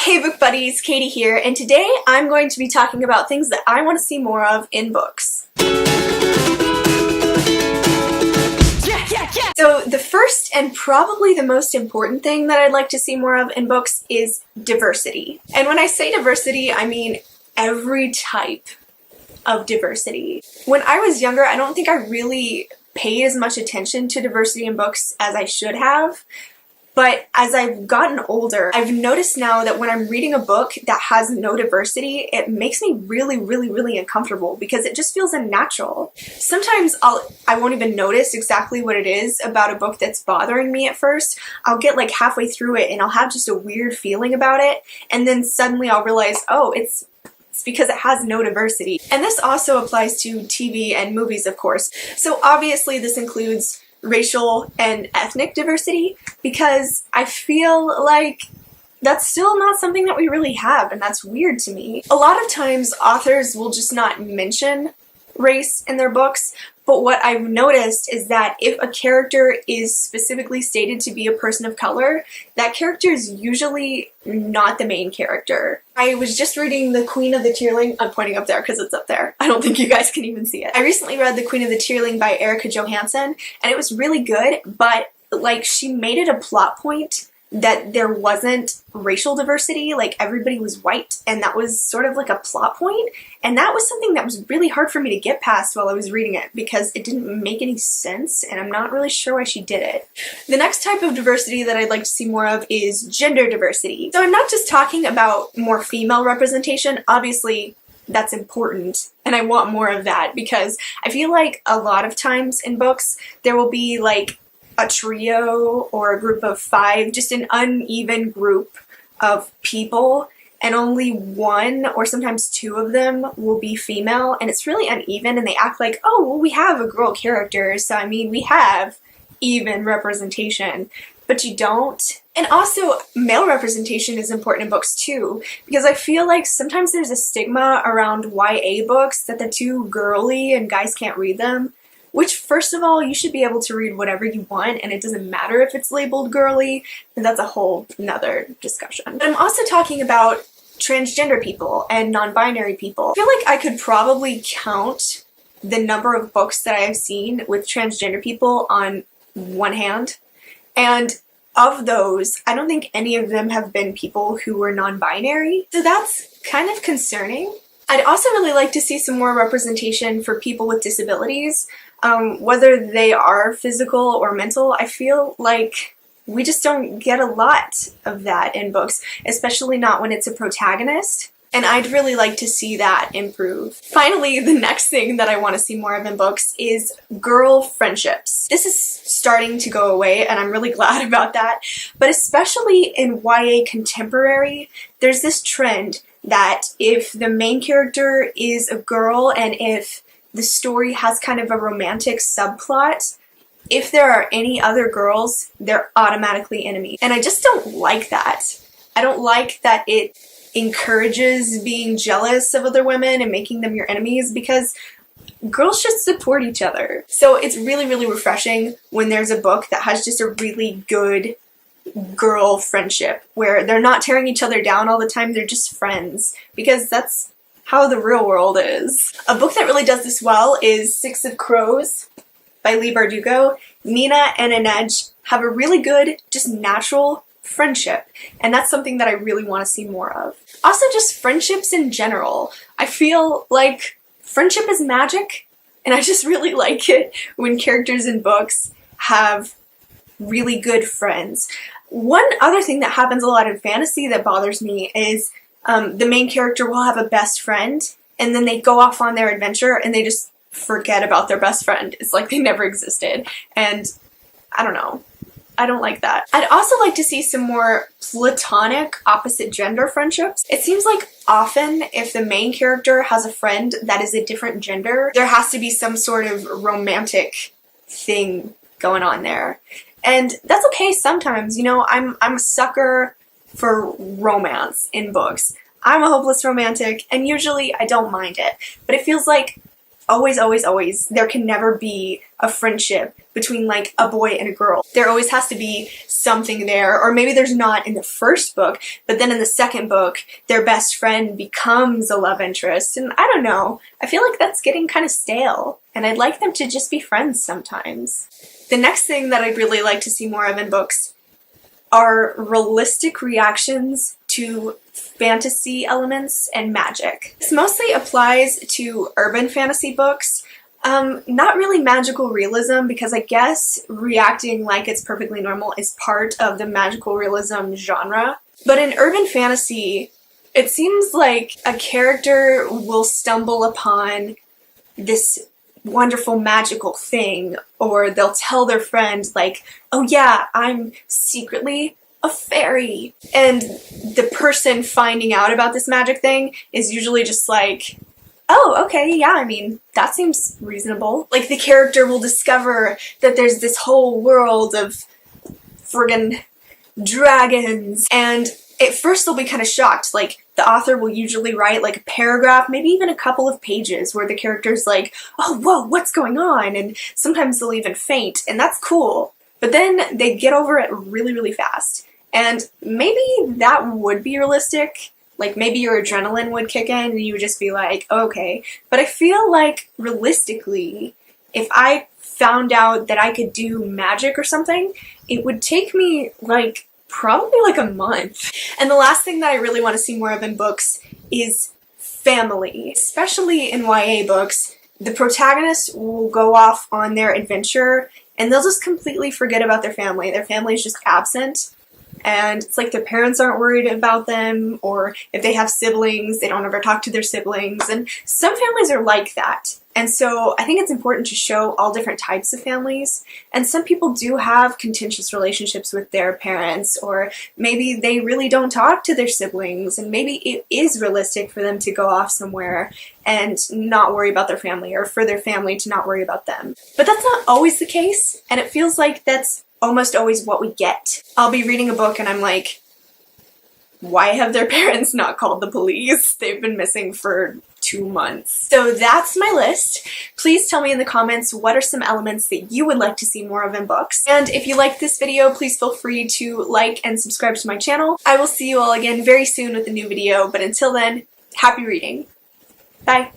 Hey book buddies, Katie here, and today I'm going to be talking about things that I want to see more of in books. So the first and probably the most important thing that I'd like to see more of in books is diversity. And when I say diversity, I mean every type of diversity. When I was younger, I don't think I really paid as much attention to diversity in books as I should have. But as I've gotten older, I've noticed now that when I'm reading a book that has no diversity, it makes me really uncomfortable because it just feels unnatural. Sometimes I won't even notice exactly what it is about a book that's bothering me at first. I'll get like halfway through it and I'll have just a weird feeling about it, and then suddenly I'll realize, oh, it's because it has no diversity. And this also applies to TV and movies, of course. So obviously this includes racial and ethnic diversity, because I feel like that's still not something that we really have, and that's weird to me. A lot of times authors will just not mention race in their books, but what I've noticed is that if a character is specifically stated to be a person of color, that character is usually not the main character. I was just reading The Queen of the Tearling. I'm pointing up there because it's up there. I don't think you guys can even see it. I recently read The Queen of the Tearling by Erica Johansson, and it was really good, but like she made it a plot point that there wasn't racial diversity, like everybody was white, and that was sort of like a plot point, and that was something that was really hard for me to get past while I was reading it because it didn't make any sense, and I'm not really sure why she did it. The next type of diversity that I'd like to see more of is gender diversity. So I'm not just talking about more female representation. Obviously that's important, and I want more of that because I feel like a lot of times in books there will be like a trio or a group of 5, just an uneven group of people, and only 1 or sometimes 2 of them will be female, and it's really uneven, and they act like, oh, well, we have a girl character, so I mean we have even representation, but you don't. And also male representation is important in books too, because I feel like sometimes there's a stigma around YA books that they're too girly and guys can't read them. Which, first of all, you should be able to read whatever you want, and it doesn't matter if it's labeled girly, and that's a whole nother discussion. But I'm also talking about transgender people and non-binary people. I feel like I could probably count the number of books that I have seen with transgender people on one hand, and of those, I don't think any of them have been people who were non-binary, so that's kind of concerning. I'd also really like to see some more representation for people with disabilities. Whether they are physical or mental, I feel like we just don't get a lot of that in books, especially not when it's a protagonist, and I'd really like to see that improve. Finally, the next thing that I want to see more of in books is girl friendships. This is starting to go away, and I'm really glad about that, but especially in YA contemporary, there's this trend that if the main character is a girl and if the story has kind of a romantic subplot, if there are any other girls, they're automatically enemies. And I just don't like that. I don't like that it encourages being jealous of other women and making them your enemies, because girls should support each other. So it's really refreshing when there's a book that has just a really good girl friendship where they're not tearing each other down all the time, they're just friends, because that's how the real world is. A book that really does this well is Six of Crows by Leigh Bardugo. Nina and Inej have a really good, just natural friendship, and that's something that I really want to see more of. Also, just friendships in general. I feel like friendship is magic, and I just really like it when characters in books have really good friends. One other thing that happens a lot in fantasy that bothers me is the main character will have a best friend, and then they go off on their adventure and they just forget about their best friend. It's like they never existed, and I don't know. I don't like that. I'd also like to see some more platonic opposite gender friendships. It seems like often if the main character has a friend that is a different gender, there has to be some sort of romantic thing going on there. And that's okay sometimes, you know, I'm a sucker for romance in books. I'm a hopeless romantic, and usually I don't mind it. But it feels like always, always, always, there can never be a friendship between like a boy and a girl. There always has to be something there, or maybe there's not in the first book, but then in the second book, their best friend becomes a love interest, and I don't know, I feel like that's getting kind of stale, and I'd like them to just be friends sometimes. The next thing that I'd really like to see more of in books are realistic reactions to fantasy elements and magic. This mostly applies to urban fantasy books. Not really magical realism, because I guess reacting like it's perfectly normal is part of the magical realism genre. But in urban fantasy, it seems like a character will stumble upon this wonderful magical thing, or they'll tell their friend like, oh yeah, I'm secretly a fairy. And the person finding out about this magic thing is usually just like, oh, okay, yeah, I mean, that seems reasonable. Like, the character will discover that there's this whole world of friggin' dragons, and at first they'll be kind of shocked. Like, the author will usually write like a paragraph, maybe even a couple of pages, where the character's like, oh, whoa, what's going on? And sometimes they'll even faint, and that's cool. But then they get over it really, really fast. And maybe that would be realistic. Like, maybe your adrenaline would kick in and you would just be like, okay. But I feel like, realistically, if I found out that I could do magic or something, it would take me, like, probably like a month. And the last thing that I really want to see more of in books is family. Especially in YA books, the protagonist will go off on their adventure and they'll just completely forget about their family. Their family is just absent. And it's like their parents aren't worried about them, or if they have siblings, they don't ever talk to their siblings, and some families are like that. And so I think it's important to show all different types of families, and some people do have contentious relationships with their parents, or maybe they really don't talk to their siblings, and maybe it is realistic for them to go off somewhere and not worry about their family, or for their family to not worry about them. But that's not always the case, and it feels like that's almost always what we get. I'll be reading a book and I'm like, why have their parents not called the police? They've been missing for 2 months. So that's my list. Please tell me in the comments what are some elements that you would like to see more of in books. And if you liked this video, please feel free to like and subscribe to my channel. I will see you all again very soon with a new video, but until then, happy reading. Bye!